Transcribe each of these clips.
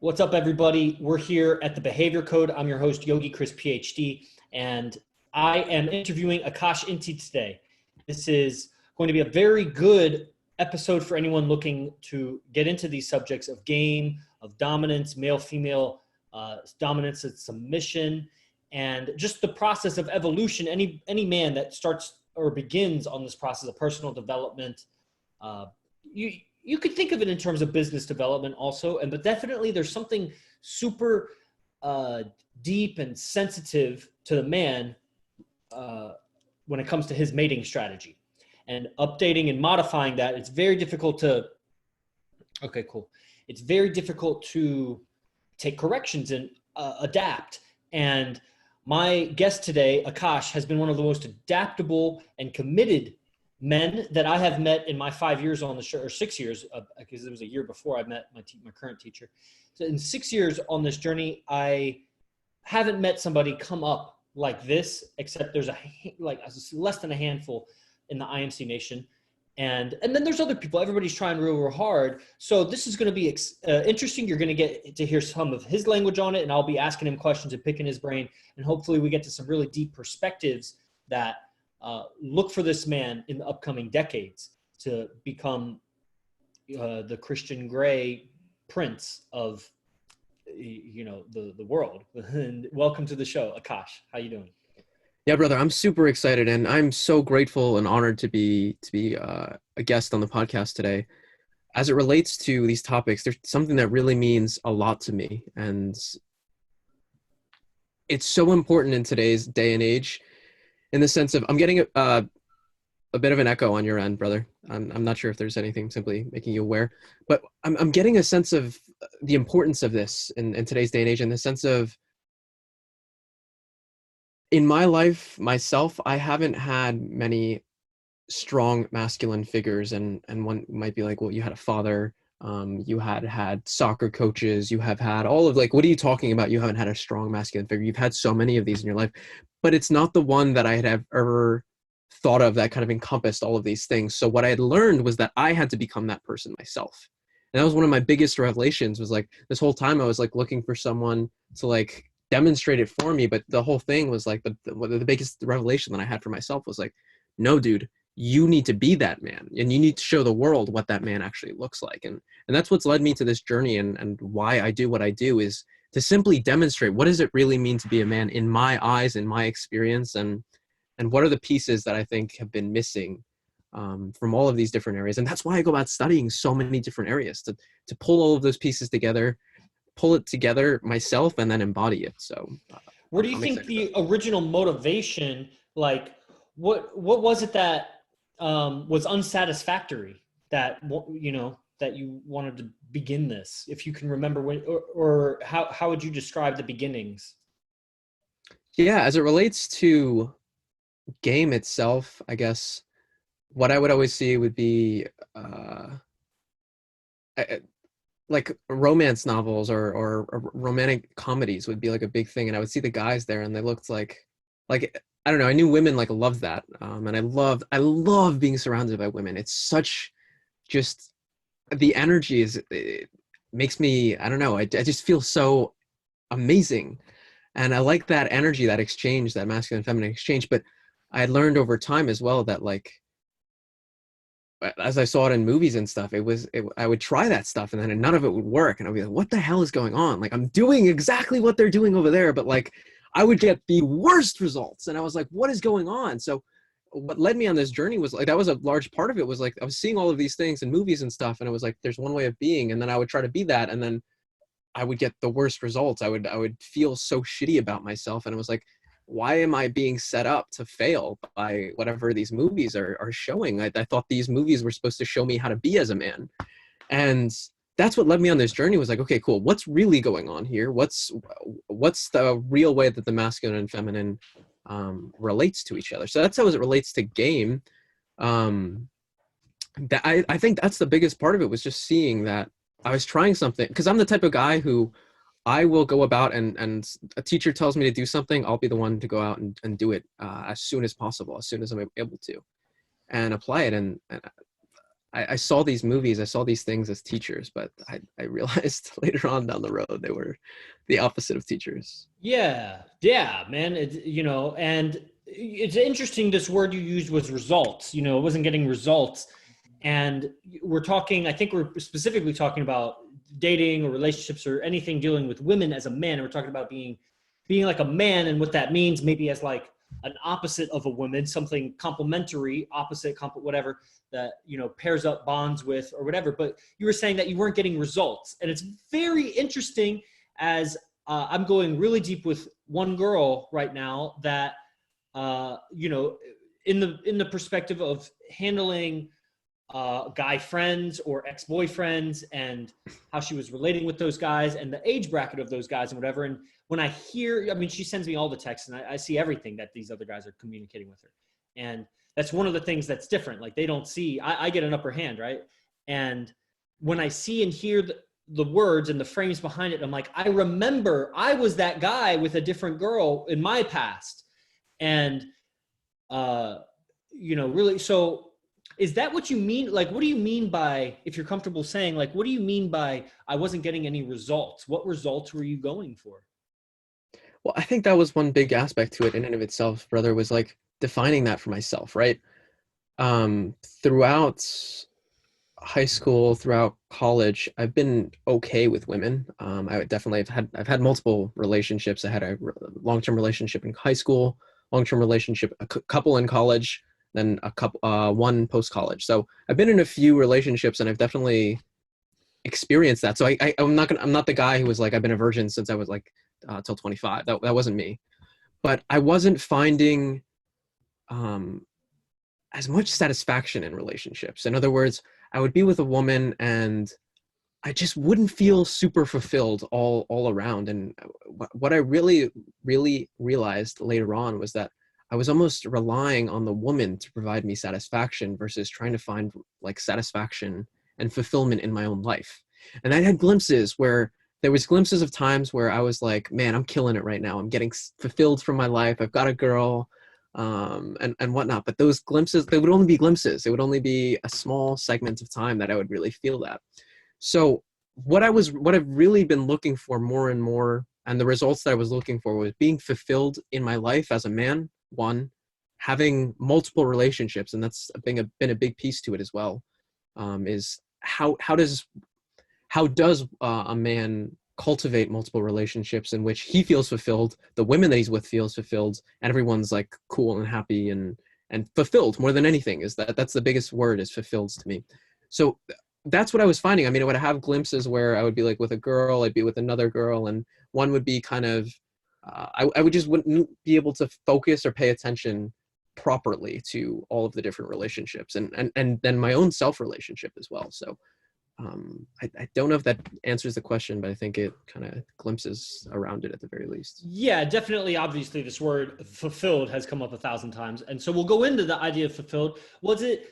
What's up, everybody? We're here at the Behavior Code. I'm your host, Yogi Chris, PhD, and I am interviewing Akash Inti today. This is going to be a very good episode for anyone looking to get into these subjects of game, of dominance, male-female dominance and submission, and just the process of evolution. Any man that starts or begins on this process of personal development, you could think of it in terms of business development also, but definitely there's something super deep and sensitive to the man when it comes to his mating strategy. And updating and modifying that, it's very difficult to, okay, cool. It's very difficult to take corrections and adapt. And my guest today, Akash, has been one of the most adaptable and committed men that I have met in my 5 years on the show, or 6 years, because it was a year before I met my current teacher. So in 6 years on this journey, I haven't met somebody come up like this, except there's less than a handful in the IMC Nation. And then there's other people. Everybody's trying real hard. So this is going to be interesting. You're going to get to hear some of his language on it, and I'll be asking him questions and picking his brain. And hopefully we get to some really deep perspectives that look for this man in the upcoming decades to become the Christian Grey prince of, the world. And welcome to the show, Akash. How you doing? Yeah, brother, I'm super excited, and I'm so grateful and honored to be a guest on the podcast today. As it relates to these topics, there's something that really means a lot to me, and it's so important in today's day and age, in the sense of, I'm getting a bit of an echo on your end, brother. I'm not sure if there's anything simply making you aware, but I'm getting a sense of the importance of this in today's day and age, in the sense of, in my life, myself, I haven't had many strong masculine figures, and one might be like, well, you had a father, you had soccer coaches, you have had all of, like, what are you talking about? You haven't had a strong masculine figure. You've had so many of these in your life, but it's not the one that I had ever thought of that kind of encompassed all of these things. So what I had learned was that I had to become that person myself. And that was one of my biggest revelations, was like, this whole time I was like looking for someone to like demonstrate it for me, but the whole thing was like, the biggest revelation that I had for myself was like, no, dude, you need to be that man, and you need to show the world what that man actually looks like. And that's what's led me to this journey, and why I do what I do, is to simply demonstrate, what does it really mean to be a man in my eyes, in my experience, and what are the pieces that I think have been missing from all of these different areas. And that's why I go about studying so many different areas, to pull all of those pieces together, pull it together myself, and then embody it. So where do you think the original motivation, like what was it that was unsatisfactory, that that you wanted to begin this, if you can remember, when, or how would you describe the beginnings? Yeah, as it relates to game itself, I guess what I would always see would be like romance novels, or romantic comedies would be like a big thing. And I would see the guys there, and they looked like I don't know, I knew women like loved that. And I love being surrounded by women. It's such, just the energy it makes me, I don't know, I just feel so amazing. And I like that energy, that exchange, that masculine feminine exchange. But I had learned over time as well that, like, as I saw it in movies and stuff, I would try that stuff, and then none of it would work. And I'd be like, what the hell is going on? Like, I'm doing exactly what they're doing over there, but like, I would get the worst results. And I was like, what is going on? So what led me on this journey was like, that was a large part of it, was like, I was seeing all of these things in movies and stuff, and it was like, there's one way of being. And then I would try to be that, and then I would get the worst results. I would feel so shitty about myself. And it was like, why am I being set up to fail by whatever these movies are showing? I thought these movies were supposed to show me how to be as a man. And that's what led me on this journey, was like, okay, cool. What's really going on here? What's the real way that the masculine and feminine relates to each other? So that's how it relates to game. That I think that's the biggest part of it, was just seeing that I was trying something, because I'm the type of guy who, I will go about, and a teacher tells me to do something, I'll be the one to go out and do it as soon as possible, as soon as I'm able to, and apply it. And I saw these movies, I saw these things as teachers, but I realized later on down the road they were the opposite of teachers. Yeah, yeah, man. And it's interesting. This word you used was results. It wasn't getting results, and we're talking. I think we're specifically talking about dating or relationships or anything dealing with women as a man. And we're talking about being like a man and what that means, maybe as like an opposite of a woman, something complementary, opposite, whatever that pairs up bonds with or whatever. But you were saying that you weren't getting results, and it's very interesting as I'm going really deep with one girl right now that, in the perspective of handling guy friends or ex-boyfriends and how she was relating with those guys and the age bracket of those guys and whatever. And when I hear, I mean, she sends me all the texts and I see everything that these other guys are communicating with her. And that's one of the things that's different. Like they don't see, I get an upper hand, right? And when I see and hear the words and the frames behind it, I'm like, I remember I was that guy with a different girl in my past. And, really, so is that what you mean? Like, what do you mean by, if you're comfortable saying, like, what do you mean by I wasn't getting any results? What results were you going for? Well, I think that was one big aspect to it in and of itself, brother, was like defining that for myself, right? Throughout high school, throughout college, I've been okay with women. I definitely I've had multiple relationships. I had a long-term relationship in high school, long-term relationship, a couple in college, then a couple, one post-college. So I've been in a few relationships, and I've definitely experienced that. So I'm not the guy who was like, I've been a virgin since I was like till 25. That wasn't me. But I wasn't finding as much satisfaction in relationships. In other words, I would be with a woman and I just wouldn't feel super fulfilled all around. And what I really realized later on was that I was almost relying on the woman to provide me satisfaction versus trying to find like satisfaction and fulfillment in my own life. And I had glimpses where there was glimpses of times where I was like, man, I'm killing it right now. I'm getting fulfilled from my life. I've got a girl, and whatnot. But those glimpses, they would only be glimpses. It would only be a small segment of time that I would really feel that. So what I've really been looking for more and more, and the results that I was looking for was being fulfilled in my life as a man, one, having multiple relationships, and that's been a big piece to it as well, is how does a man cultivate multiple relationships in which he feels fulfilled, the women that he's with feels fulfilled, and everyone's like cool and happy and fulfilled more than anything. Is that's the biggest word, is fulfilled to me. So that's what I was finding. I mean, I would have glimpses where I would be like with a girl, I'd be with another girl, and one would be kind of I would just wouldn't be able to focus or pay attention properly to all of the different relationships, and then my own self relationship as well. So I don't know if that answers the question, but I think it kind of glimpses around it at the very least. Yeah, definitely. Obviously, this word fulfilled has come up 1,000 times. And so we'll go into the idea of fulfilled. Was it,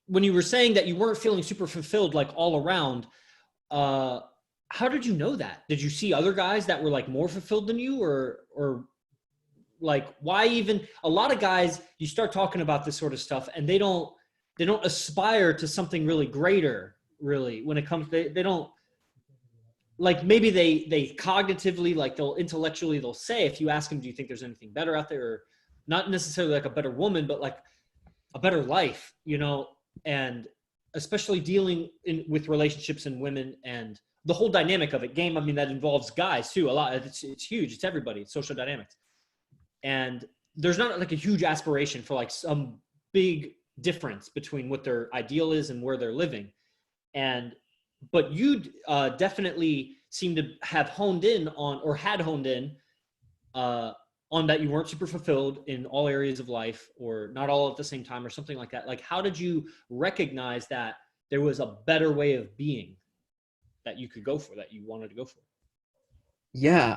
when you were saying that you weren't feeling super fulfilled, like all around, how did you know that? Did you see other guys that were like more fulfilled than you, or like, why even a lot of guys, you start talking about this sort of stuff and they don't aspire to something really greater, really, when it comes, they don't, like, maybe they cognitively, like they'll intellectually, they'll say, if you ask them, do you think there's anything better out there? Or not necessarily like a better woman, but like a better life, and especially dealing with relationships and women and the whole dynamic of it. Game, I mean, that involves guys too, a lot. It's huge. It's everybody. It's social dynamics. And there's not like a huge aspiration for like some big difference between what their ideal is and where they're living. But you definitely seem to have honed in on, or had honed in on that you weren't super fulfilled in all areas of life, or not all at the same time, or something like that. Like, how did you recognize that there was a better way of being that you could go for, that you wanted to go for? Yeah,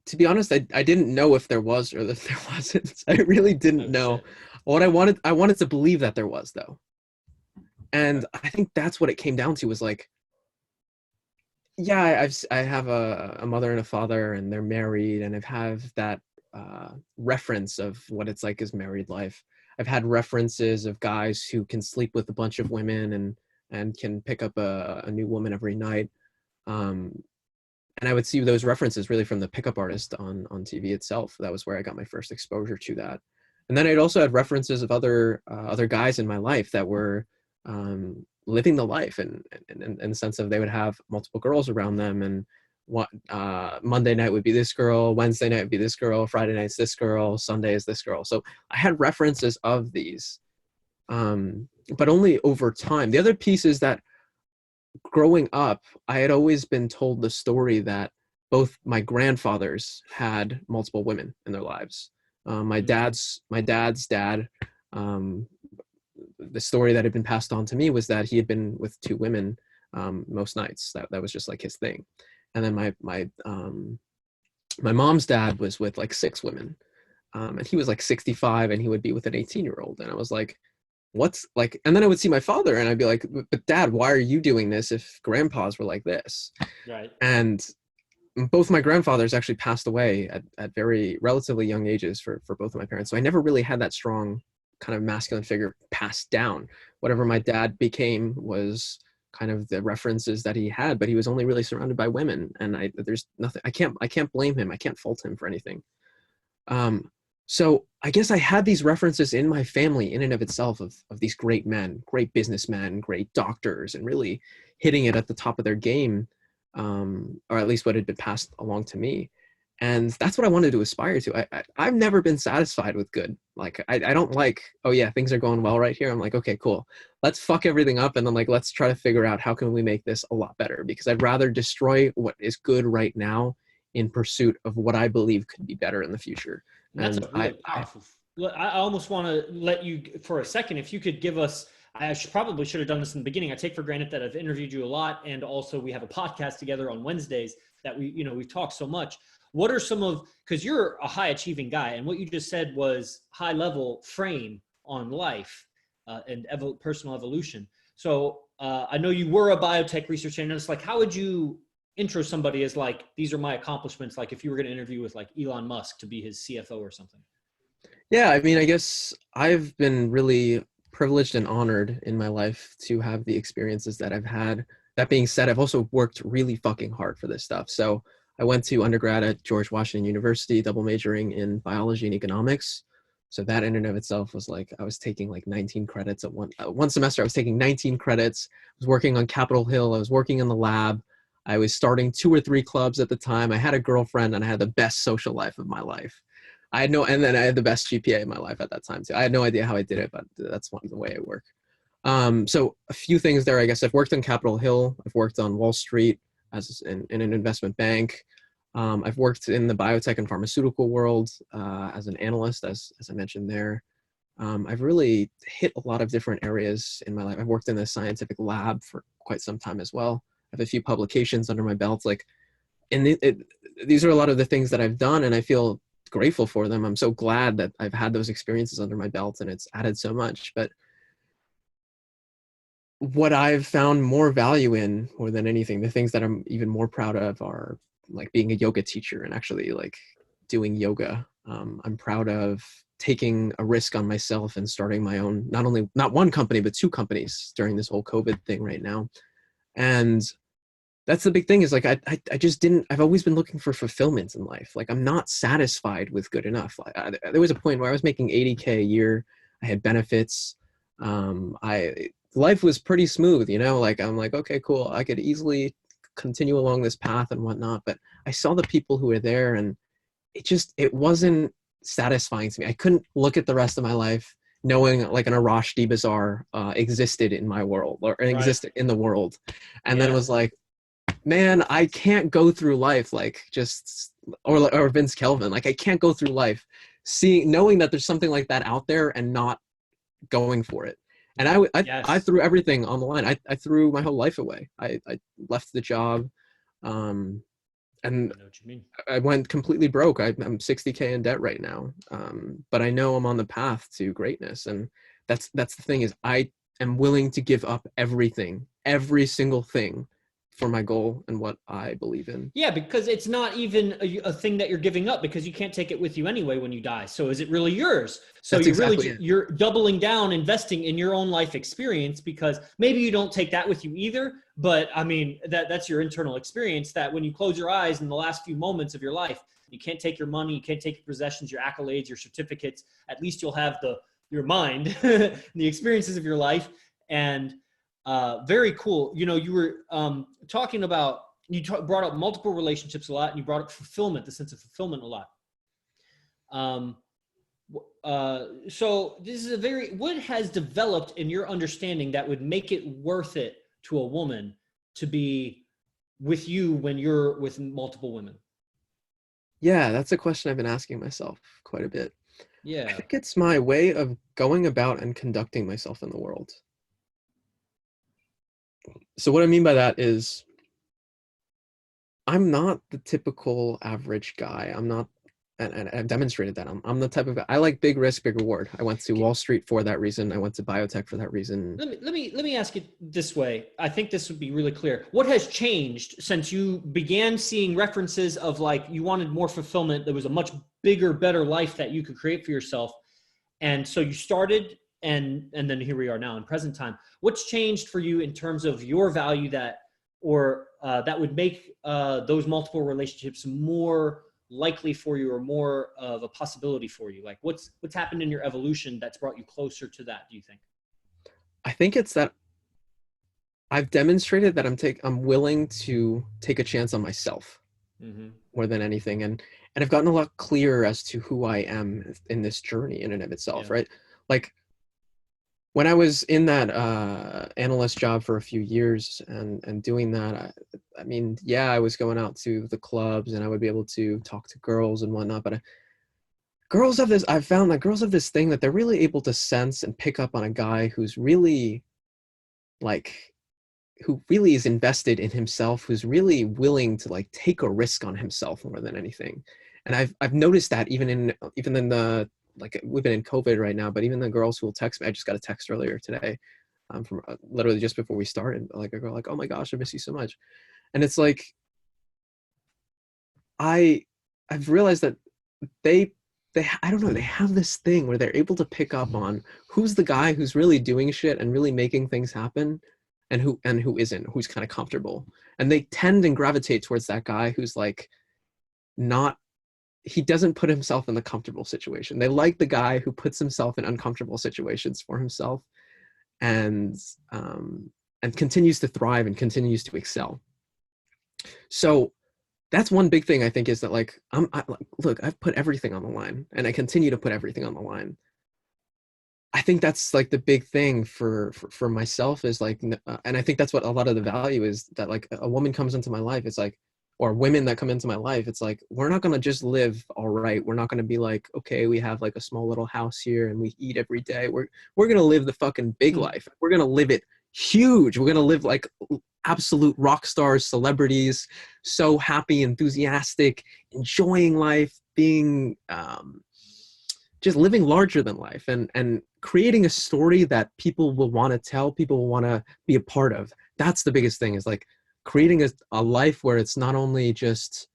to be honest, I didn't know if there was or if there wasn't. I really didn't Oh, know. shit. What I wanted to believe that there was, though. And I think that's what it came down to, was like, yeah, I have a mother and a father, and they're married, and I have that reference of what it's like as married life. I've had references of guys who can sleep with a bunch of women and can pick up a new woman every night. And I would see those references really from the pickup artist on TV itself. That was where I got my first exposure to that. And then I'd also had references of other guys in my life that were living the life, and in the sense of they would have multiple girls around them, and what Monday night would be this girl, Wednesday night would be this girl, Friday night's this girl, Sunday is this girl. So I had references of these, but only over time. The other piece is that growing up, I had always been told the story that both my grandfathers had multiple women in their lives. My dad's dad, the story that had been passed on to me was that he had been with two women most nights. That was just like his thing. And then my mom's dad was with like 6 women, and he was like 65, and he would be with an 18-year-old. And I was like, what's like, and then I would see my father and I'd be like, but Dad, why are you doing this if grandpas were like this? Right. And both my grandfathers actually passed away at very relatively young ages for both of my parents. So I never really had that strong kind of masculine figure passed down. Whatever my dad became was kind of the references that he had, but he was only really surrounded by women. And there's nothing, I can't blame him. I can't fault him for anything. So I guess I had these references in my family in and of itself of these great men, great businessmen, great doctors, and really hitting it at the top of their game, or at least what had been passed along to me. And that's what I wanted to aspire to. I've never been satisfied with good. Like, I don't like, oh yeah, things are going well right here. I'm like, okay, cool. Let's fuck everything up. And then like, let's try to figure out how can we make this a lot better? Because I'd rather destroy what is good right now in pursuit of what I believe could be better in the future. And that's a really powerful. I almost want to let you for a second, if you could give us, probably should have done this in the beginning. I take for granted that I've interviewed you a lot. And also we have a podcast together on Wednesdays that we've talked so much. What are some of, because you're a high achieving guy, and what you just said was high level frame on life and personal evolution. So I know you were a biotech research analyst. Like, how would you intro somebody as like, these are my accomplishments? Like if you were going to interview with like Elon Musk to be his CFO or something. Yeah, I mean, I guess I've been really privileged and honored in my life to have the experiences that I've had. That being said, I've also worked really fucking hard for this stuff. So I went to undergrad at George Washington University, double majoring in biology and economics. So that in and of itself was like, I was taking like 19 credits at one semester. I was taking 19 credits. I was working on Capitol Hill. I was working in the lab. I was starting 2 or 3 clubs at the time. I had a girlfriend and I had the best social life of my life. And then I had the best GPA in my life at that time too. I had no idea how I did it, but that's the way I work. So a few things there, I guess. I've worked on Capitol Hill. I've worked on Wall Street in an investment bank. I've worked in the biotech and pharmaceutical world as an analyst, as I mentioned there. I've really hit a lot of different areas in my life. I've worked in the scientific lab for quite some time as well. I have a few publications under my belt. These are a lot of the things that I've done, and I feel grateful for them. I'm so glad that I've had those experiences under my belt, and it's added so much. But what I've found more value in, more than anything, the things that I'm even more proud of are like being a yoga teacher and actually like doing yoga. I'm proud of taking a risk on myself and starting my own, not one company, but 2 companies during this whole COVID thing right now. And that's the big thing is like, I've always been looking for fulfillment in life. Like I'm not satisfied with good enough. There was a point where I was making 80K a year. I had benefits. Life was pretty smooth, like I'm like, okay, cool. I could easily continue along this path and whatnot. But I saw the people who were there and it wasn't satisfying to me. I couldn't look at the rest of my life knowing like an Arash Bazaar existed in my world or existed in the world. And then it was like, man, I can't go through life like or Vince Kelvin. Like I can't go through life knowing that there's something like that out there and not going for it. And I threw everything on the line. I threw my whole life away. I left the job, and I know what you mean. I went completely broke. I'm 60K in debt right now. But I know I'm on the path to greatness. And that's the thing is I am willing to give up everything, every single thing for my goal and what I believe in. Yeah, because it's not even a thing that you're giving up, because you can't take it with you anyway when you die. So is it really yours? So That's you're exactly really, it. you're doubling down, investing in your own life experience, because maybe you don't take that with you either. But I mean, that's your internal experience, that when you close your eyes in the last few moments of your life, you can't take your money, you can't take your possessions, your accolades, your certificates. At least you'll have your mind, the experiences of your life. And very cool. You know, you were talking about, brought up multiple relationships a lot, and you brought up fulfillment, the sense of fulfillment a lot. So this is what has developed in your understanding that would make it worth it to a woman to be with you when you're with multiple women? Yeah, that's a question I've been asking myself quite a bit. I Yeah. think it's my way of going about and conducting myself in the world. So what I mean by that is I'm not the typical average guy. I'm not, and I've demonstrated that. I'm the type of guy. I like big risk, big reward. I went to Wall Street for that reason. I went to biotech for that reason. Let me ask it this way. I think this would be really clear. What has changed since you began seeing references of, like, you wanted more fulfillment? There was a much bigger, better life that you could create for yourself. And so you started, and then here we are now in present time. What's changed for you in terms of your value that would make those multiple relationships more likely for you, or more of a possibility for you? Like, what's happened in your evolution that's brought you closer to that, do you think? I think it's that I've demonstrated that I'm willing to take a chance on myself more than anything, and I've gotten a lot clearer as to who I am in this journey in and of itself, Yeah. right? Like when I was in that analyst job for a few years and doing that, I mean, yeah, I was going out to the clubs and I would be able to talk to girls and whatnot, but I've found that girls have this thing that they're really able to sense and pick up on a guy who's really like, who really is invested in himself, who's really willing to like take a risk on himself more than anything. And I've noticed that even in the, like, we've been in COVID right now, but even the girls who will text me, I just got a text earlier today from literally just before we started, like a girl like, oh my gosh, I miss you so much. And it's like, I've realized that they I don't know, they have this thing where they're able to pick up on who's the guy who's really doing shit and really making things happen, and who isn't, who's kind of comfortable. And they tend and gravitate towards that guy who's like not, he doesn't put himself in the comfortable situation. They like the guy who puts himself in uncomfortable situations for himself, and continues to thrive and continues to excel. So that's one big thing I think, is that like look, I've put everything on the line and I continue to put everything on the line. I think that's like the big thing for myself, is like, and I think that's what a lot of the value is, that like a woman comes into my life, it's like, or women that come into my life, it's like, we're not going to just live all right. We're not going to be like, okay, we have like a small little house here and we eat every day. We're going to live the fucking big life. We're going to live it huge. We're going to live like absolute rock stars, celebrities, so happy, enthusiastic, enjoying life, being just living larger than life, and creating a story that people will want to tell, people will want to be a part of. That's the biggest thing, is like creating a life where it's not only just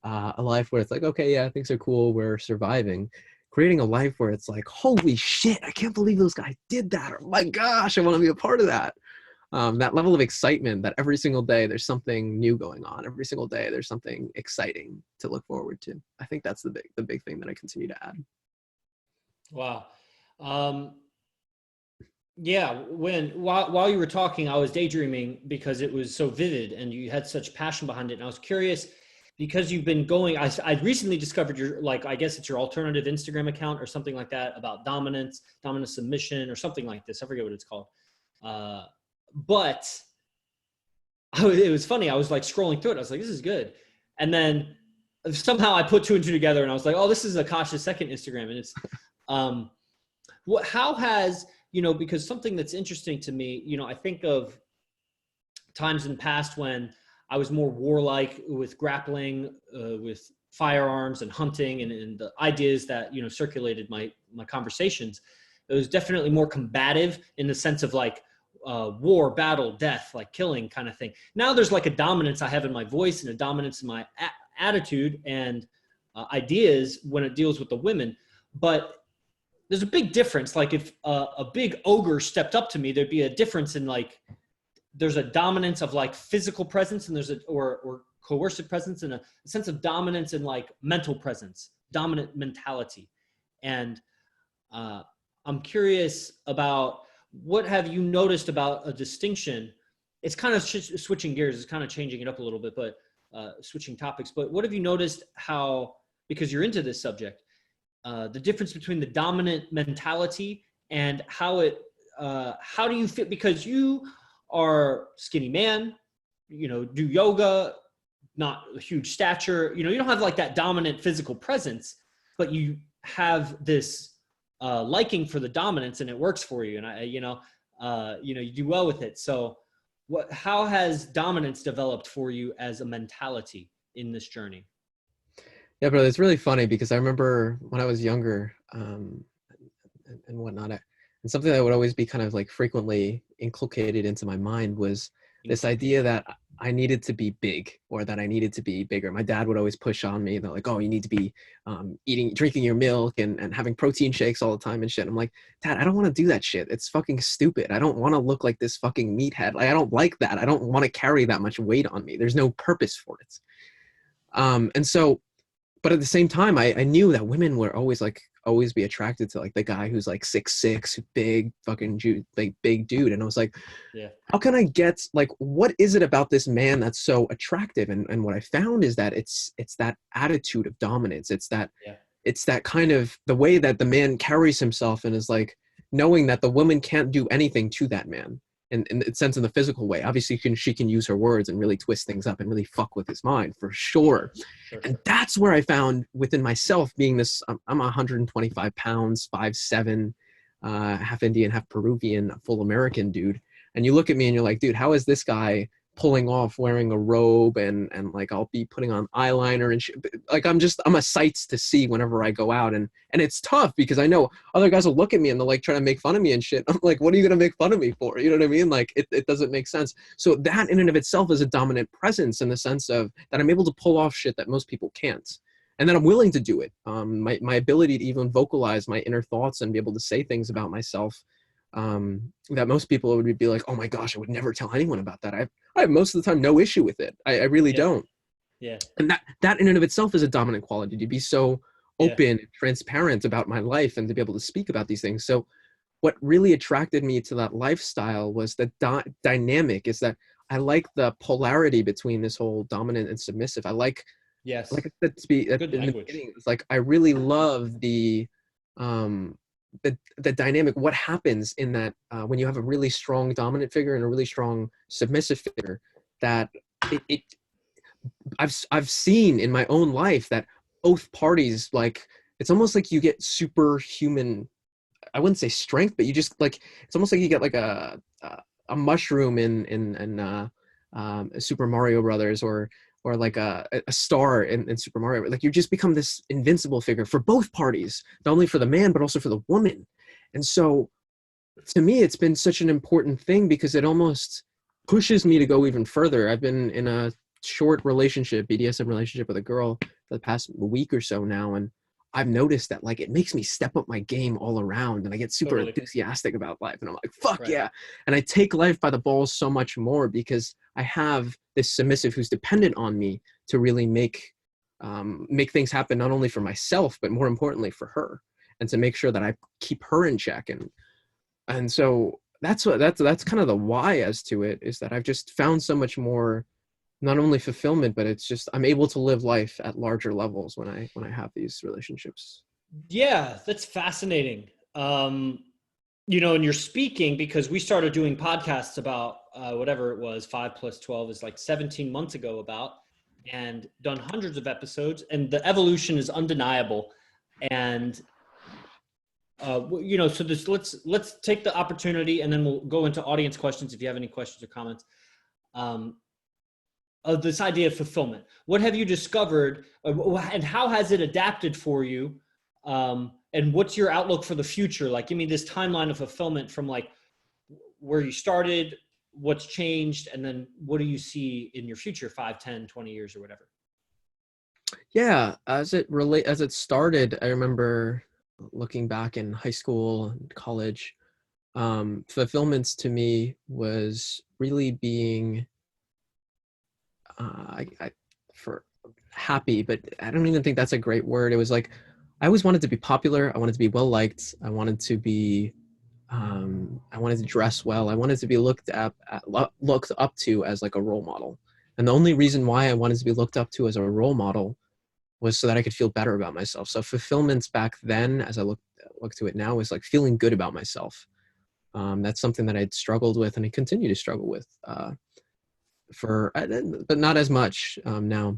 a life where it's like, okay, yeah, things are cool, we're surviving. Creating a life where it's like, holy shit, I can't believe those guys did that. Or my gosh, I want to be a part of that. That level of excitement, that every single day there's something new going on. Every single day there's something exciting to look forward to. I think that's the big thing that I continue to add. Wow. Yeah, while you were talking, I was daydreaming because it was so vivid and you had such passion behind it. And I was curious, because you've been going, I recently discovered your, like, I guess it's your alternative Instagram account or something like that, about dominant submission or something like this. I forget what it's called. But it was funny. I was like scrolling through it. I was like, this is good. And then somehow I put two and two together and I was like, oh, this is Akash's second Instagram. And it's, how has, because something that's interesting to me, I think of times in the past when I was more warlike with grappling, with firearms and hunting, and the ideas that, circulated my conversations. It was definitely more combative in the sense of like, war, battle, death, like killing kind of thing. Now there's like a dominance I have in my voice and a dominance in my attitude and ideas when it deals with the women. But there's a big difference. Like if a big ogre stepped up to me, there'd be a difference in like, there's a dominance of like physical presence and there's or coercive presence and a sense of dominance and like mental presence, dominant mentality. And I'm curious about what have you noticed about a distinction? It's kind of switching gears. It's kind of changing it up a little bit, but switching topics. But what have you noticed how, because you're into this subject, the difference between the dominant mentality and how do you fit? Because you are skinny man, you know, do yoga, not a huge stature, you know, you don't have like that dominant physical presence, but you have this liking for the dominance and it works for you. And you do well with it. So how has dominance developed for you as a mentality in this journey? Yeah, brother, it's really funny because I remember when I was younger and whatnot, and something that would always be kind of like frequently inculcated into my mind was this idea that I needed to be big or that I needed to be bigger. My dad would always push on me. They're like, oh, you need to be drinking your milk and having protein shakes all the time and shit. I'm like, Dad, I don't want to do that shit. It's fucking stupid. I don't want to look like this fucking meathead. Like, I don't like that. I don't want to carry that much weight on me. There's no purpose for it. And so, but at the same time, I knew that women were always be attracted to like the guy who's like 6'6", big fucking big dude. And I was like, yeah, how can I get like, what is it about this man that's so attractive? And what I found is that it's that attitude of dominance. It's that kind of the way that the man carries himself and is like knowing that the woman can't do anything to that man. In the sense in the physical way. Obviously she can use her words and really twist things up and really fuck with his mind for sure. And that's where I found within myself being this, I'm 125 pounds, 5'7", half Indian, half Peruvian, full American dude. And you look at me and you're like, dude, how is this guy pulling off wearing a robe and like I'll be putting on eyeliner and shit. Like I'm a sight to see whenever I go out, and it's tough because I know other guys will look at me and they're like trying to make fun of me and shit. I'm like, what are you gonna make fun of me for? You know what I mean? Like it doesn't make sense. So that in and of itself is a dominant presence in the sense of that I'm able to pull off shit that most people can't. And then I'm willing to do it. My ability to even vocalize my inner thoughts and be able to say things about myself that most people would be like, oh my gosh, I would never tell anyone about that. I have most of the time no issue with it. I really don't. Yeah. And that in and of itself is a dominant quality, to be so open and transparent about my life and to be able to speak about these things. So what really attracted me to that lifestyle was the dynamic is that I like the polarity between this whole dominant and submissive. I like, like I said, good language. It's like, I really love the dynamic, what happens in that when you have a really strong dominant figure and a really strong submissive figure, that I've seen in my own life that both parties, like, it's almost like you get superhuman, I wouldn't say strength, but you just like, it's almost like you get like a mushroom in Super Mario Brothers, or like a star in Super Mario. Like you just become this invincible figure for both parties, not only for the man, but also for the woman. And so to me, it's been such an important thing because it almost pushes me to go even further. I've been in a short relationship, BDSM relationship with a girl for the past week or so now. And I've noticed that like, it makes me step up my game all around, and I get super enthusiastic about life. And I'm like, fuck yeah. And I take life by the balls so much more because I have this submissive who's dependent on me to really make things happen, not only for myself, but more importantly for her, and to make sure that I keep her in check. And so that's kind of the why as to it, is that I've just found so much more, not only fulfillment, but it's just, I'm able to live life at larger levels when I have these relationships. Yeah, that's fascinating. You know, and you're speaking because we started doing podcasts about whatever it was, 5 + 12 is like 17 months ago about, and done hundreds of episodes, and the evolution is undeniable. And you know, so this, let's take the opportunity, and then we'll go into audience questions if you have any questions or comments. Of this idea of fulfillment, what have you discovered, and how has it adapted for you? And what's your outlook for the future? Like, give me this timeline of fulfillment from like where you started, what's changed, and then what do you see in your future, 5, 10, 20 years or whatever? Yeah, as it started, I remember looking back in high school and college, fulfillments to me was really being for happy, but I don't even think that's a great word. It was like I always wanted to be popular. I wanted to be well liked. I wanted to dress well. I wanted to be looked up to as like a role model. And the only reason why I wanted to be looked up to as a role model was so that I could feel better about myself. So fulfillments back then, as I look to it now, is like feeling good about myself. That's something that I'd struggled with, and I continue to struggle with, but not as much now.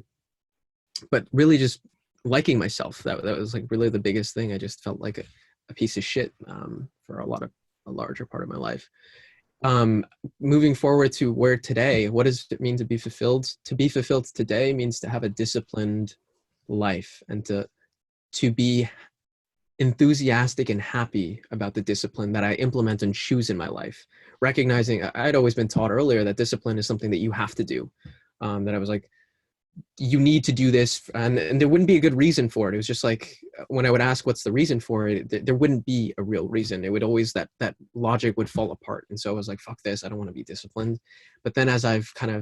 But really, just liking myself. That was like really the biggest thing. I just felt like a piece of shit for a larger part of my life. Moving forward to where today, what does it mean to be fulfilled? To be fulfilled today means to have a disciplined life and to be enthusiastic and happy about the discipline that I implement and choose in my life. Recognizing I'd always been taught earlier that discipline is something that you have to do. That I was like, you need to do this, and there wouldn't be a good reason for it. It was just like when I would ask what's the reason for it, there wouldn't be a real reason. It would always that logic would fall apart. And so I was like, fuck this, I don't want to be disciplined. But then as I've come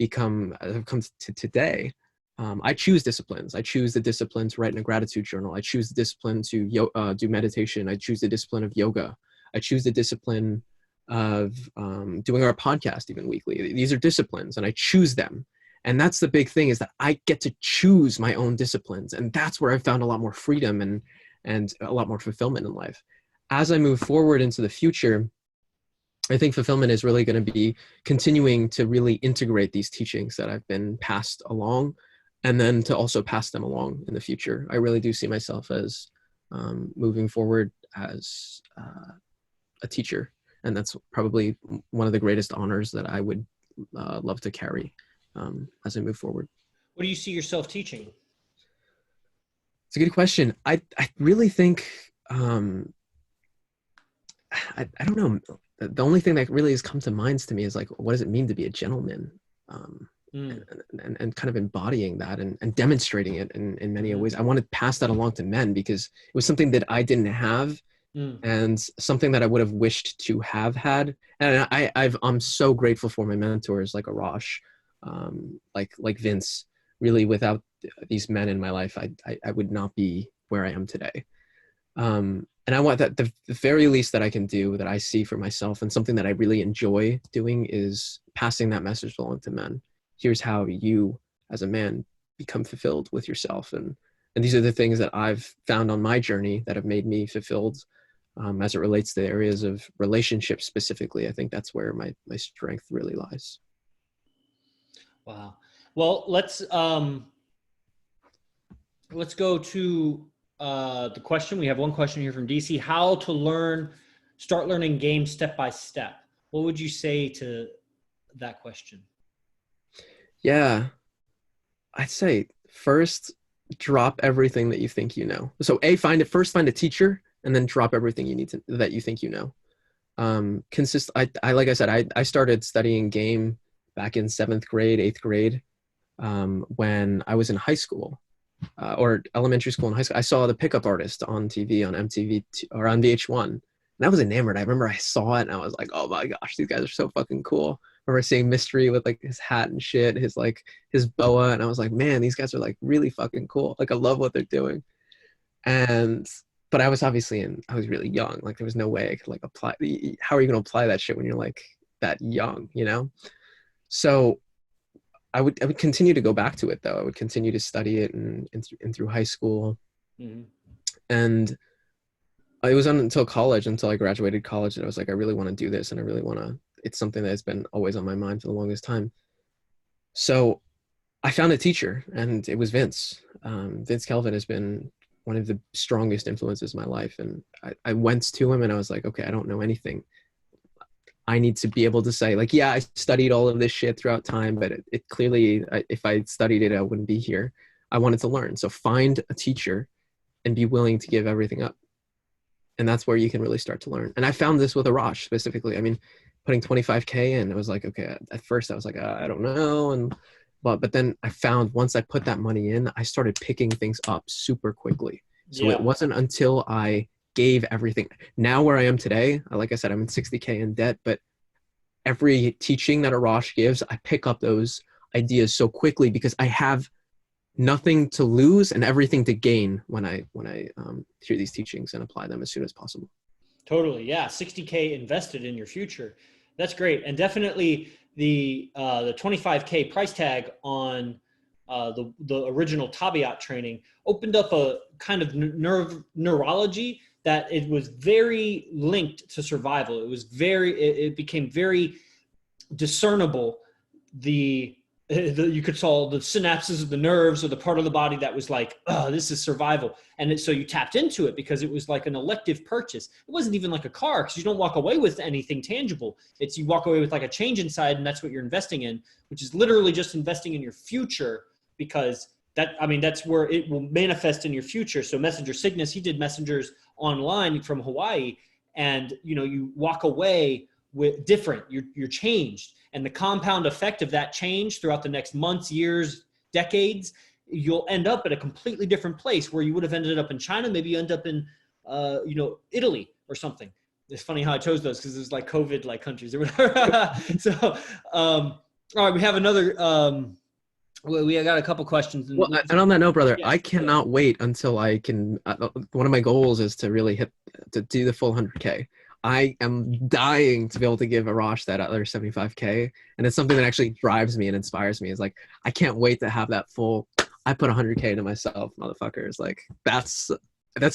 to today, I choose disciplines. I choose the discipline to write in a gratitude journal. I choose the discipline to do meditation. I choose the discipline of yoga. I choose the discipline of doing our podcast even weekly. These are disciplines, and I choose them. And that's the big thing, is that I get to choose my own disciplines. And that's where I found a lot more freedom and a lot more fulfillment in life. As I move forward into the future, I think fulfillment is really going to be continuing to really integrate these teachings that I've been passed along, and then to also pass them along in the future. I really do see myself as moving forward as a teacher. And that's probably one of the greatest honors that I would love to carry as I move forward. What do you see yourself teaching? It's a good question. I really think, I don't know. The only thing that really has come to mind to me is like, what does it mean to be a gentleman? And kind of embodying that and demonstrating it in many ways. I want to pass that along to men because it was something that I didn't have. And something that I would have wished to have had. And I'm so grateful for my mentors like Arash, like Vince. Really, without these men in my life, I would not be where I am today. And I want that the very least that I can do, that I see for myself, and something that I really enjoy doing, is passing that message along to men. Here's how you, as a man, become fulfilled with yourself. And these are the things that I've found on my journey that have made me fulfilled. As it relates to the areas of relationships specifically, I think that's where my strength really lies. Wow. Well, let's go to the question. We have one question here from DC. How to start learning games step by step. What would you say to that question? Yeah, I'd say first, drop everything that you think you know. So find a teacher, and then drop everything that you think you know. Like I said, I started studying game back in 7th grade, 8th grade, when I was in high school, or elementary school and high school. I saw The Pickup Artist on TV, on MTV or on VH1. And I was enamored. I remember I saw it and I was like, oh my gosh, these guys are so fucking cool. I remember seeing Mystery with like his hat and shit, his boa. And I was like, man, these guys are like really fucking cool. Like I love what they're doing. But I was really young. Like there was no way I could like apply. How are you going to apply that shit when you're like that young, you know? So I would continue to go back to it though. I would continue to study it and through high school. Mm-hmm. And it was until I graduated college that I was like, I really want to do this. And it's something that's been always on my mind for the longest time. So I found a teacher, and it was Vince. Vince Kelvin has been one of the strongest influences in my life. And I went to him and I was like, okay, I don't know anything. I need to be able to say like, yeah, I studied all of this shit throughout time, but it clearly, if I studied it, I wouldn't be here. I wanted to learn. So find a teacher and be willing to give everything up. And that's where you can really start to learn. And I found this with Arash specifically. I mean, putting 25K in. It was like, okay, at first I was like, I don't know. But then I found once I put that money in, I started picking things up super quickly. So it Yeah, wasn't until I gave everything. Now where I am today, like I said, I'm in 60K in debt, but every teaching that Arash gives, I pick up those ideas so quickly because I have nothing to lose and everything to gain when I hear these teachings and apply them as soon as possible. totally. Yeah, 60K invested in your future. That's great, and definitely the 25K price tag on the original Tabiat training opened up a kind of neurology that it was very linked to survival. It was it became very discernible you could saw the synapses of the nerves or the part of the body that was like, oh, this is survival. And so you tapped into it because it was like an elective purchase. It wasn't even like a car because you don't walk away with anything tangible. It's you walk away with like a change inside, and that's what you're investing in, which is literally just investing in your future, because that's where it will manifest in your future. So Messenger Cygnus, he did messengers online from Hawaii, and you walk away with different, you're changed, and the compound effect of that change throughout the next months, years, decades, you'll end up at a completely different place where you would have ended up in China. Maybe you end up in Italy or something. It's funny how I chose those because it's like COVID like countries or whatever. So all right, we have another we got a couple questions. Well, and on that note, brother, Yes. I cannot wait until I can. One of my goals is to really to do the full 100K. I am dying to be able to give Arash that other 75K, and it's something that actually drives me and inspires me. It's like I can't wait to have that full. I put 100K to myself, motherfuckers. Like that's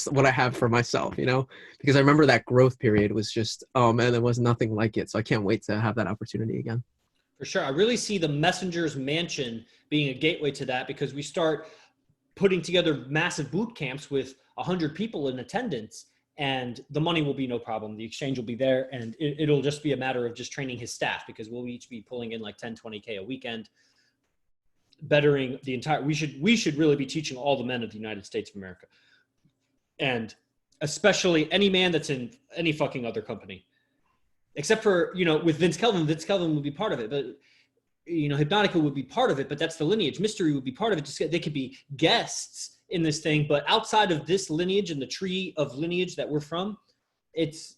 what I have for myself, because I remember that growth period was just, oh man, there was nothing like it. So I can't wait to have that opportunity again. For sure. I really see the Messenger's Mansion being a gateway to that, because we start putting together massive boot camps with 100 people in attendance, and the money will be no problem. The exchange will be there, and it'll just be a matter of just training his staff, because we'll each be pulling in like 10, 20K a weekend, bettering the entire, we should really be teaching all the men of the United States of America. And especially any man that's in any fucking other company. Except for, with Vince Kelvin would be part of it, but Hypnotica would be part of it, but that's the lineage. Mystery would be part of it. Just they could be guests in this thing, but outside of this lineage and the tree of lineage that we're from, it's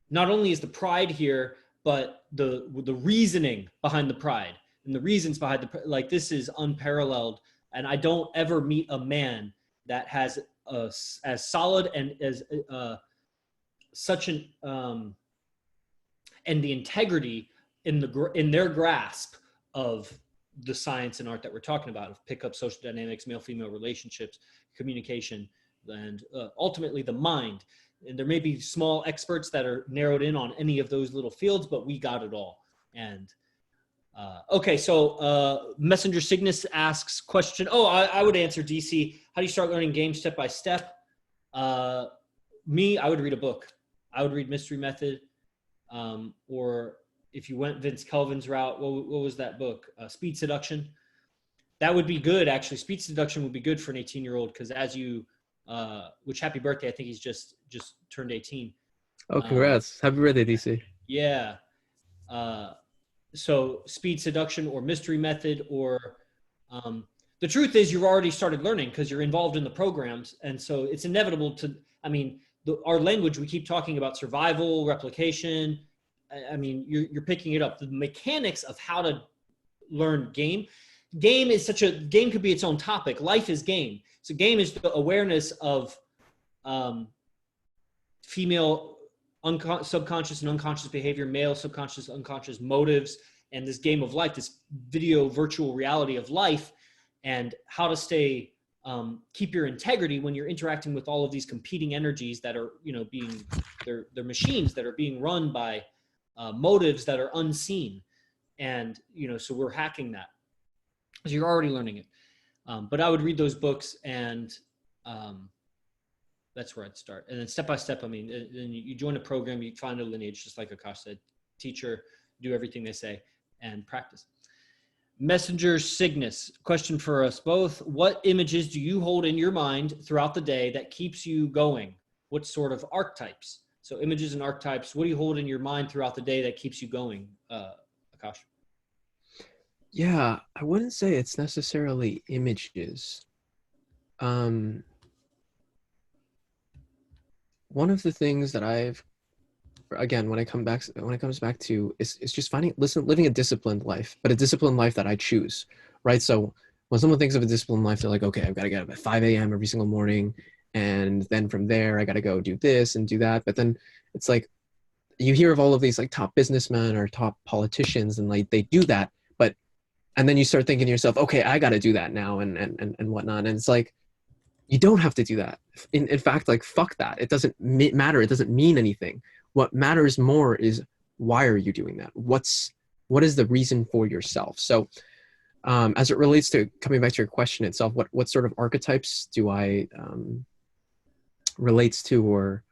not only is the pride here, but the reasoning behind the pride and the reasons behind like this is unparalleled. And I don't ever meet a man that has as solid and as such an and the integrity in their grasp of the science and art that we're talking about, of pickup, social dynamics, male-female relationships, communication, and ultimately the mind. And there may be small experts that are narrowed in on any of those little fields, but we got it all. And okay, so Messenger Cygnus asks question. Oh, I would answer DC. How do you start learning games step by step? I would read a book. I would read Mystery Method. Or if you went Vince Kelvin's route, what was that book? Speed Seduction. That would be good, actually. Speed Seduction would be good for an 18-year-old, because as you, which happy birthday, I think he's just turned 18. Oh, congrats. Happy birthday, DC. Yeah. So Speed Seduction or Mystery Method, or the truth is you've already started learning because you're involved in the programs. And so it's inevitable our language, we keep talking about survival, replication. You're picking it up. The mechanics of how to learn game could be its own topic. Life is game. So game is the awareness of female subconscious and unconscious behavior, male subconscious, unconscious motives, and this game of life, this video virtual reality of life, and how to stay keep your integrity when you're interacting with all of these competing energies that are, they're machines that are being run by motives that are unseen. And, so we're hacking that. So you're already learning it. But I would read those books, and that's where I'd start. And then step by step, then you join a program, you find a lineage, just like Akash said, teacher, do everything they say, and practice. Messenger Cygnus, question for us both. What images do you hold in your mind throughout the day that keeps you going? What sort of archetypes? So images and archetypes, what do you hold in your mind throughout the day that keeps you going, Akash? Yeah, I wouldn't say it's necessarily images. Um, One of the things that again, when it comes back to is just living a disciplined life, but a disciplined life that I choose, right? So when someone thinks of a disciplined life, they're like, okay, I've got to get up at 5 a.m. every single morning, and then from there I got to go do this and do that. But then it's like you hear of all of these like top businessmen or top politicians, and like they do that, but and then you start thinking to yourself, okay, I got to do that now and whatnot, and it's like you don't have to do that. In fact, like fuck that. It doesn't matter. It doesn't mean anything. What matters more is why are you doing that? What is the reason for yourself? So as it relates to coming back to your question itself, what sort of archetypes do I relates to, or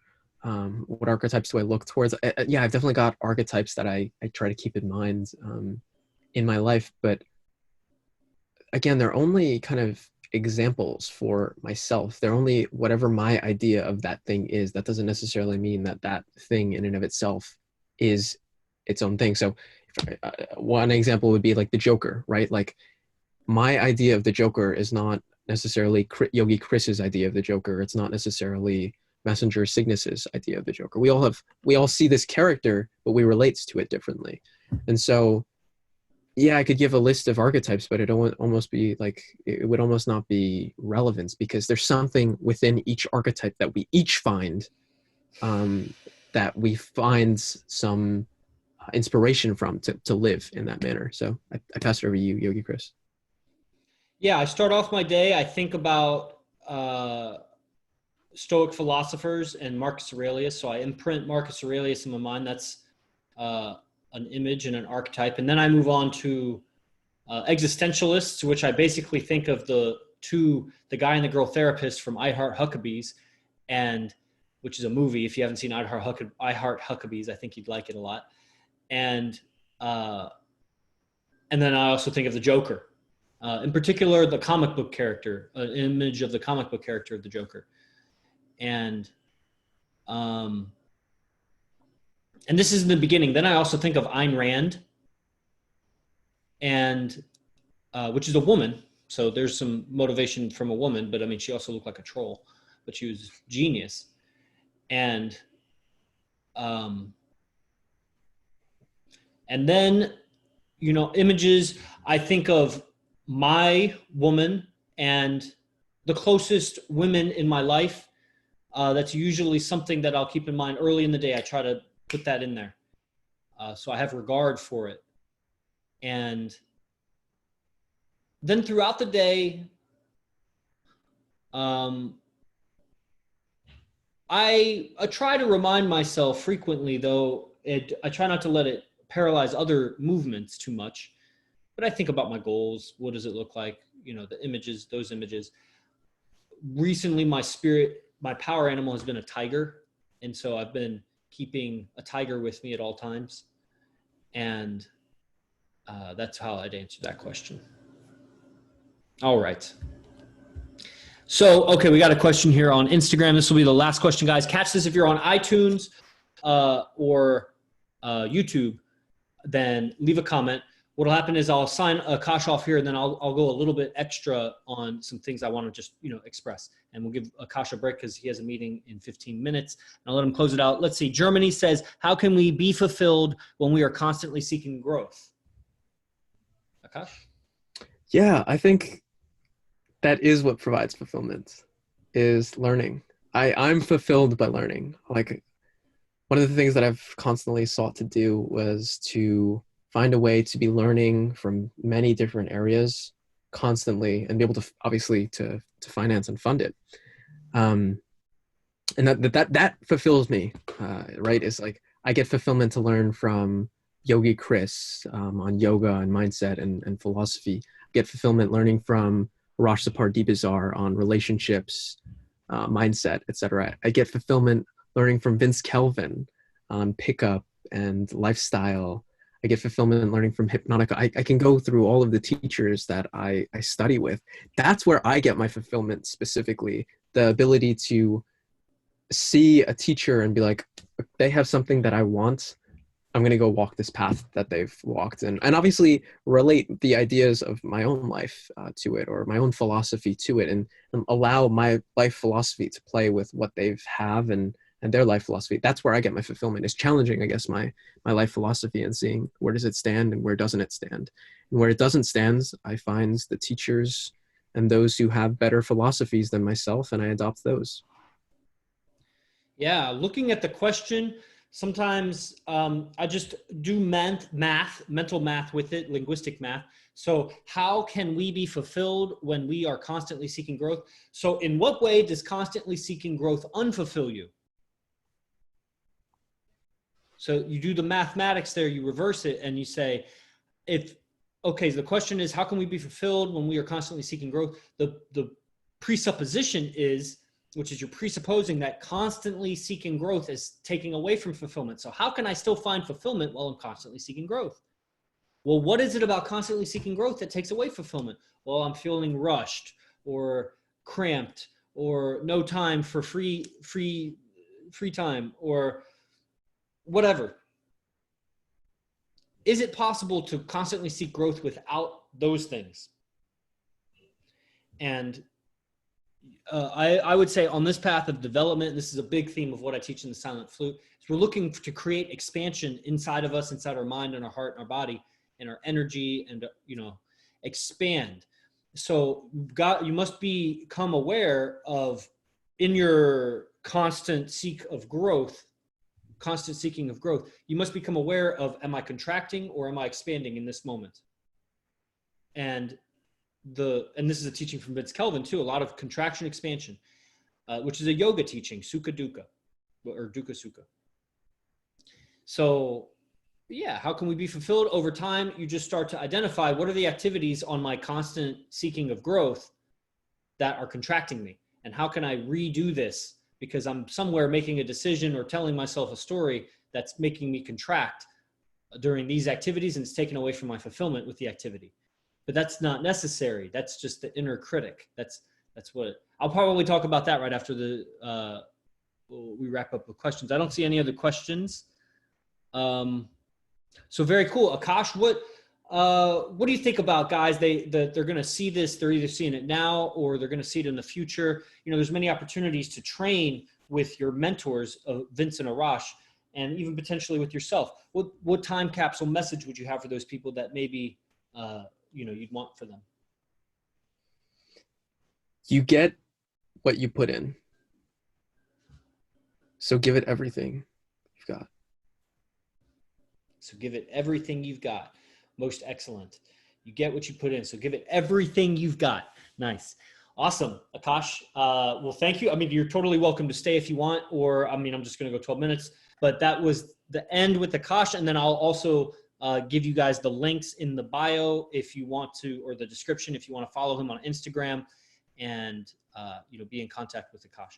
what archetypes do I look towards? Yeah, I've definitely got archetypes that I try to keep in mind in my life, but again, they're only kind of examples for myself. They're only whatever my idea of that thing is. That doesn't necessarily mean that that thing in and of itself is its own thing. So one example would be like the Joker, right? Like my idea of the Joker is not necessarily Yogi Chris's idea of the Joker. It's not necessarily Messenger Cygnus's idea of the Joker. We all see this character, but we relate to it differently. And so yeah, I could give a list of archetypes, but it would almost not be relevant, because there's something within each archetype that we each find, that we find some inspiration from to live in that manner. So I pass it over to you, Yogi Chris. Yeah, I start off my day. I think about Stoic philosophers and Marcus Aurelius. So I imprint Marcus Aurelius in my mind. That's an image and an archetype. And then I move on to existentialists, which I basically think of the guy and the girl therapist from I Heart Huckabees, and which is a movie. If you haven't seen I Heart Huckabees, I think you'd like it a lot. And then I also think of the Joker, in particular, the comic book character, an image of the comic book character of the Joker. And this is in the beginning. Then I also think of Ayn Rand, and which is a woman. So there's some motivation from a woman, but I mean, she also looked like a troll, but she was genius. And then, images, I think of my woman and the closest women in my life. That's usually something that I'll keep in mind early in the day. I try to put that in there. So I have regard for it. And then throughout the day, I try to remind myself frequently, though I try not to let it paralyze other movements too much. But I think about my goals. What does it look like? The images, those images. Recently, my power animal has been a tiger. And so I've been keeping a tiger with me at all times. And that's how I'd answer that question. All right. So, okay, we got a question here on Instagram. This will be the last question, guys. Catch this if you're on iTunes or YouTube, then leave a comment. What'll happen is I'll sign Akash off here, and then I'll go a little bit extra on some things I want to just express. And we'll give Akash a break because he has a meeting in 15 minutes. And I'll let him close it out. Let's see. Germany says, how can we be fulfilled when we are constantly seeking growth? Akash? Yeah, I think that is what provides fulfillment, is learning. I'm fulfilled by learning. Like, one of the things that I've constantly sought to do was to find a way to be learning from many different areas constantly and be able to obviously to finance and fund it. And that fulfills me, right? It's like I get fulfillment to learn from Yogi Chris on yoga and mindset and philosophy. I get fulfillment learning from Raj Sapardibazar on relationships, mindset, etc. I get fulfillment learning from Vince Kelvin on pickup and lifestyle. I get fulfillment learning from Hypnotica. I can go through all of the teachers that I study with. That's where I get my fulfillment specifically. The ability to see a teacher and be like, they have something that I want. I'm going to go walk this path that they've walked, and obviously relate the ideas of my own life to it, or my own philosophy to it, and allow my life philosophy to play with what they've have, and their life philosophy. That's where I get my fulfillment, is challenging, I guess, my life philosophy and seeing where does it stand and where doesn't it stand. And where it doesn't stand, I find the teachers and those who have better philosophies than myself, and I adopt those. Yeah, looking at the question, sometimes I just do mental math with it, linguistic math. So how can we be fulfilled when we are constantly seeking growth? So in what way does constantly seeking growth unfulfill you? So you do the mathematics there, you reverse it, and you say, okay, the question is, how can we be fulfilled when we are constantly seeking growth? The presupposition is, which is you're presupposing that constantly seeking growth is taking away from fulfillment. So how can I still find fulfillment while I'm constantly seeking growth? Well, what is it about constantly seeking growth that takes away fulfillment? Well, I'm feeling rushed or cramped or no time for free time or whatever. Is it possible to constantly seek growth without those things? And I would say on this path of development, this is a big theme of what I teach in the Silent Flute, is we're looking to create expansion inside of us, inside our mind and our heart and our body and our energy, and, expand. So you must become aware of, in your constant seeking of growth, you must become aware of, am I contracting or am I expanding in this moment? And this is a teaching from Vince Kelvin too, a lot of contraction expansion, which is a yoga teaching, Sukha Dukkha, or Dukkha Sukha. So yeah, how can we be fulfilled over time? You just start to identify, what are the activities on my constant seeking of growth that are contracting me? And how can I redo this? Because I'm somewhere making a decision or telling myself a story that's making me contract during these activities, and it's taken away from my fulfillment with the activity. But that's not necessary. That's just the inner critic. That's what I'll probably talk about that right after we wrap up with questions. I don't see any other questions. So very cool. Akash, what do you think about guys? They're going to see this. They're either seeing it now or they're going to see it in the future. There's many opportunities to train with your mentors, Vince and Arash, and even potentially with yourself. What time capsule message would you have for those people that maybe you'd want for them? You get what you put in. So give it everything you've got. So give it everything you've got. Most excellent. You get what you put in. So give it everything you've got. Nice. Awesome. Akash, well, thank you. I mean, you're totally welcome to stay if you want, or, I'm just going to go 12 minutes, but that was the end with Akash. And then I'll also give you guys the links in the bio if you want to, or the description if you want to follow him on Instagram and, be in contact with Akash.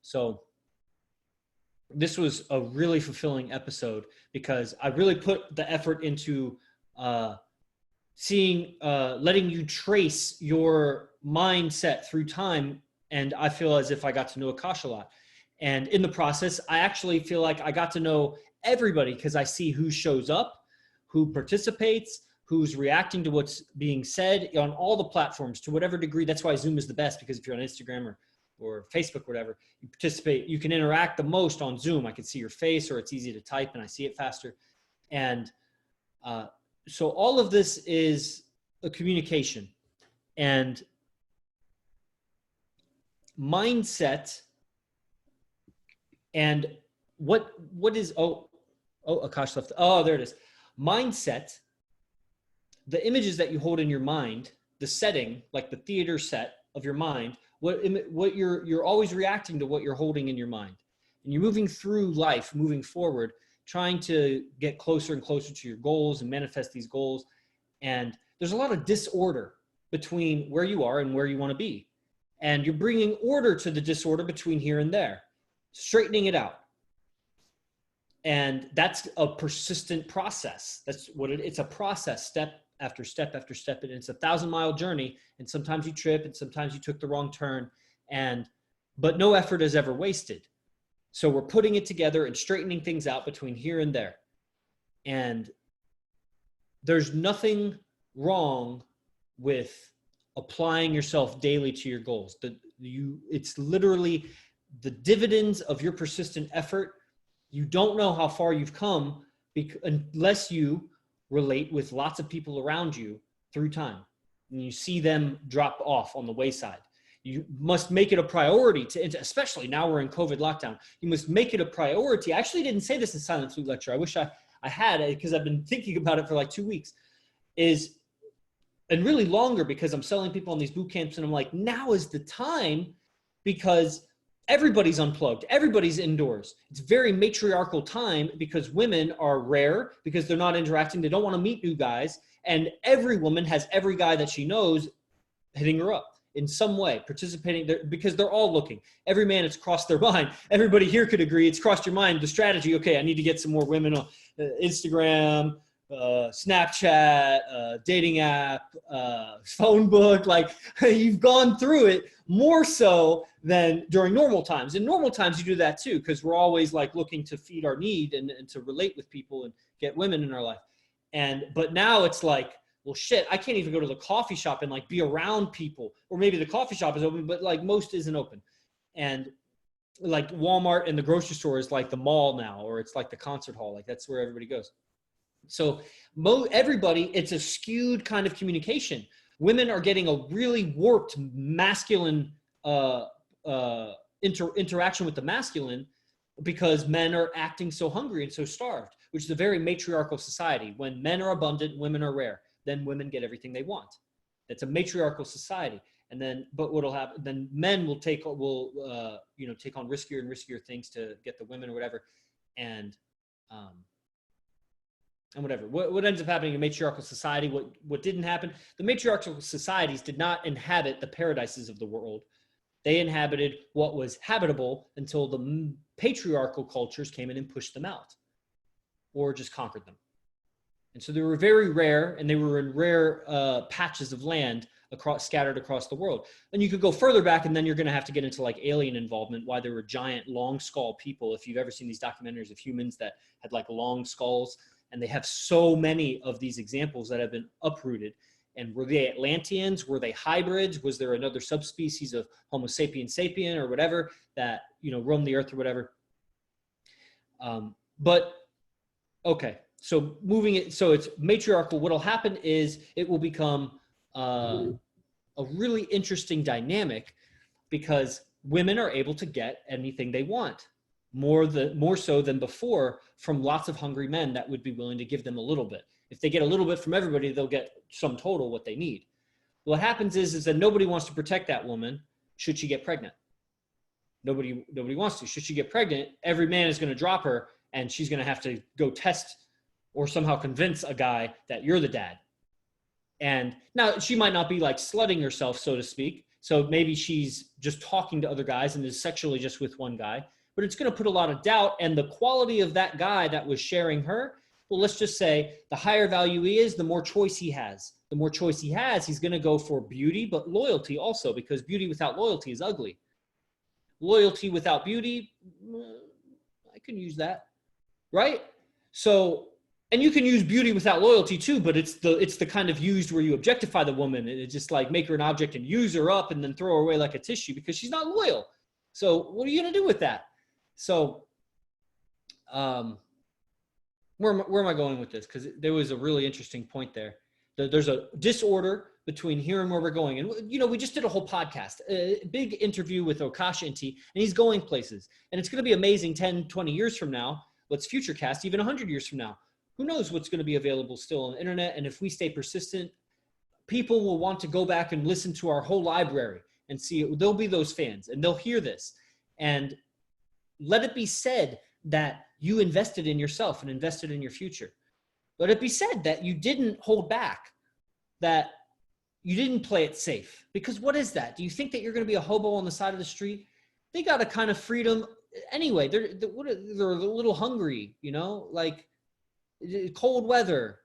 So this was a really fulfilling episode because I really put the effort into letting you trace your mindset through time. And I feel as if I got to know Akash a lot. And in the process, I actually feel like I got to know everybody because I see who shows up, who participates, who's reacting to what's being said on all the platforms to whatever degree. That's why Zoom is the best, because if you're on Instagram or Facebook, whatever, you participate, you can interact the most on Zoom. I can see your face, or it's easy to type and I see it faster. And so all of this is a communication, and mindset. And what is, Akash left. Oh, there it is. Mindset, the images that you hold in your mind, the setting, like the theater set of your mind, what you're always reacting to what you're holding in your mind. And you're moving through life, moving forward, trying to get closer and closer to your goals and manifest these goals. And there's a lot of disorder between where you are and where you want to be. And you're bringing order to the disorder between here and there, straightening it out. And that's a persistent process. That's what it's a process, step after step after step. And it's a 1,000-mile journey. And sometimes you trip and sometimes you took the wrong turn, but no effort is ever wasted. So we're putting it together and straightening things out between here and there. And there's nothing wrong with applying yourself daily to your goals. It's literally the dividends of your persistent effort. You don't know how far you've come unless you relate with lots of people around you through time. And you see them drop off on the wayside. You must make it a priority especially now we're in COVID lockdown. You must make it a priority. I actually didn't say this in Silent Flute lecture. I wish I had it because I've been thinking about it for like 2 weeks. And really longer because I'm selling people on these boot camps and I'm like, now is the time because everybody's unplugged. Everybody's indoors. It's very matriarchal time because women are rare because they're not interacting. They don't want to meet new guys. And every woman has every guy that she knows hitting her up in some way, participating there because they're all looking. Every man, it's crossed their mind. Everybody here could agree it's crossed your mind. The strategy, okay, I need to get some more women on Instagram, Snapchat, dating app, phone book. Like you've gone through it more so than during normal times. In normal times, you do that too because we're always like looking to feed our need and to relate with people and get women in our life. But now it's like, well, shit, I can't even go to the coffee shop and like be around people. Or maybe the coffee shop is open, but like most isn't open. And like Walmart and the grocery store is like the mall now, or it's like the concert hall. Like that's where everybody goes. So everybody, it's a skewed kind of communication. Women are getting a really warped masculine interaction with the masculine because men are acting so hungry and so starved, which is a very matriarchal society. When men are abundant, women are rare. Then women get everything they want. That's a matriarchal society. And then, but what'll happen? Then men will take on riskier and riskier things to get the women or whatever, and whatever. What ends up happening in matriarchal society? What didn't happen? The matriarchal societies did not inhabit the paradises of the world. They inhabited what was habitable until the patriarchal cultures came in and pushed them out, or just conquered them. And so they were very rare, and they were in rare patches of land scattered across the world. And you could go further back, and then you're going to have to get into like alien involvement, why there were giant long skull people. If you've ever seen these documentaries of humans that had like long skulls, and they have so many of these examples that have been uprooted. And were they Atlanteans? Were they hybrids? Was there another subspecies of Homo sapiens sapien or whatever that, roamed the earth or whatever? But okay. So so it's matriarchal. What'll happen is it will become a really interesting dynamic because women are able to get anything they want, more so than before from lots of hungry men that would be willing to give them a little bit. If they get a little bit from everybody, they'll get sum total what they need. What happens is that nobody wants to protect that woman should she get pregnant. Nobody wants to. Should she get pregnant, every man is going to drop her, and she's going to have to go test or somehow convince a guy that you're the dad. And now she might not be like slutting herself, so to speak. So maybe she's just talking to other guys and is sexually just with one guy, but it's going to put a lot of doubt. And the quality of that guy that was sharing her, well, let's just say the higher value he is, the more choice he has. The more choice he has, he's going to go for beauty, but loyalty also, because beauty without loyalty is ugly. Loyalty without beauty, I can use that, right? So, and you can use beauty without loyalty too, but it's the kind of used where you objectify the woman and just like make her an object and use her up and then throw her away like a tissue because she's not loyal. So what are you going to do with that? So, where am I going with this? Because there was a really interesting point there. There's a disorder between here and where we're going. And, we just did a whole podcast, a big interview with Akash Inti, and he's going places. And it's going to be amazing 10, 20 years from now. Let's futurecast even 100 years from now. Who knows what's going to be available still on the internet. And if we stay persistent, people will want to go back and listen to our whole library and see, there'll be those fans and they'll hear this. And let it be said that you invested in yourself and invested in your future. Let it be said that you didn't hold back, that you didn't play it safe. Because what is that? Do you think that you're going to be a hobo on the side of the street? They got a kind of freedom. Anyway, they're a little hungry, like cold weather.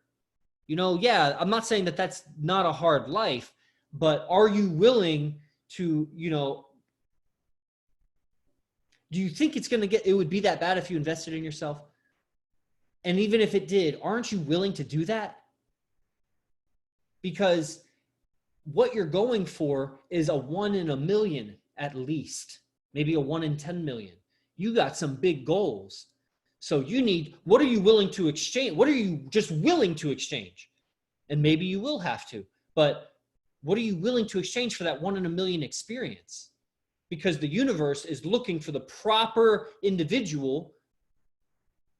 Yeah, I'm not saying that that's not a hard life, but are you willing to, Do you think it would be that bad if you invested in yourself? And even if it did, aren't you willing to do that? Because what you're going for is a 1 in a million at least, maybe a 1 in 10 million. You got some big goals. So what are you willing to exchange? What are you just willing to exchange? And maybe you will have to, but what are you willing to exchange for that 1 in a million experience? Because the universe is looking for the proper individual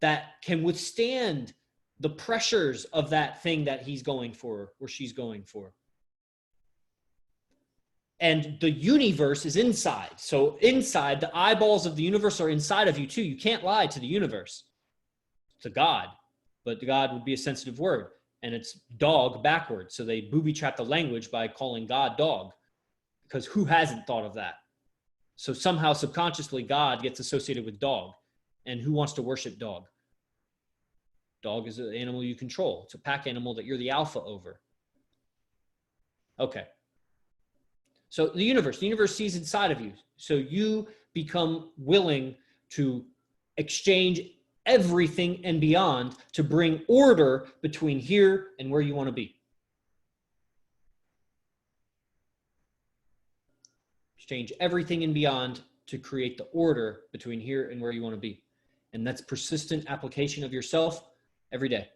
that can withstand the pressures of that thing that he's going for or she's going for. And the universe is inside. So inside, the eyeballs of the universe are inside of you too. You can't lie to the universe, to God, but God would be a sensitive word, and it's dog backwards. So they booby trap the language by calling God dog, because who hasn't thought of that? So somehow subconsciously God gets associated with dog, and who wants to worship dog? Dog is an animal you control. It's a pack animal that you're the alpha over. Okay. So the universe sees inside of you. So you become willing to exchange everything and beyond to bring order between here and where you want to be. Exchange everything and beyond to create the order between here and where you want to be. And that's persistent application of yourself every day.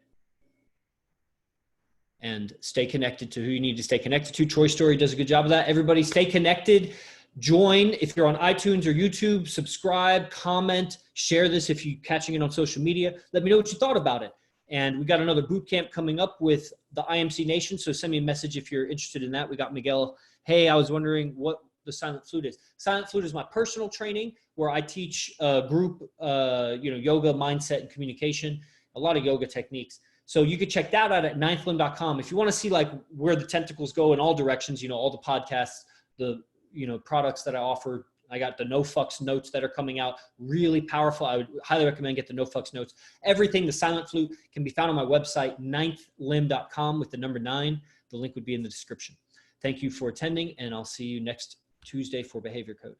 And stay connected to who you need to stay connected to. Troy Story does a good job of that. Everybody stay connected. Join if you're on iTunes or YouTube. Subscribe, comment, share this if you're catching it on social media. Let me know what you thought about it. And we got another boot camp coming up with the IMC Nation. So send me a message if you're interested in that. We got Miguel. Hey, I was wondering what the silent flute is. Silent flute is my personal training where I teach a group, yoga, mindset, and communication, a lot of yoga techniques. So you could check that out at ninthlimb.com. If you want to see like where the tentacles go in all directions, all the podcasts, the, products that I offer. I got the no fucks notes that are coming out, really powerful. I would highly recommend get the no fucks notes. Everything, the silent flute, can be found on my website, ninthlimb.com with the number 9. The link would be in the description. Thank you for attending, and I'll see you next Tuesday for Behavior Code.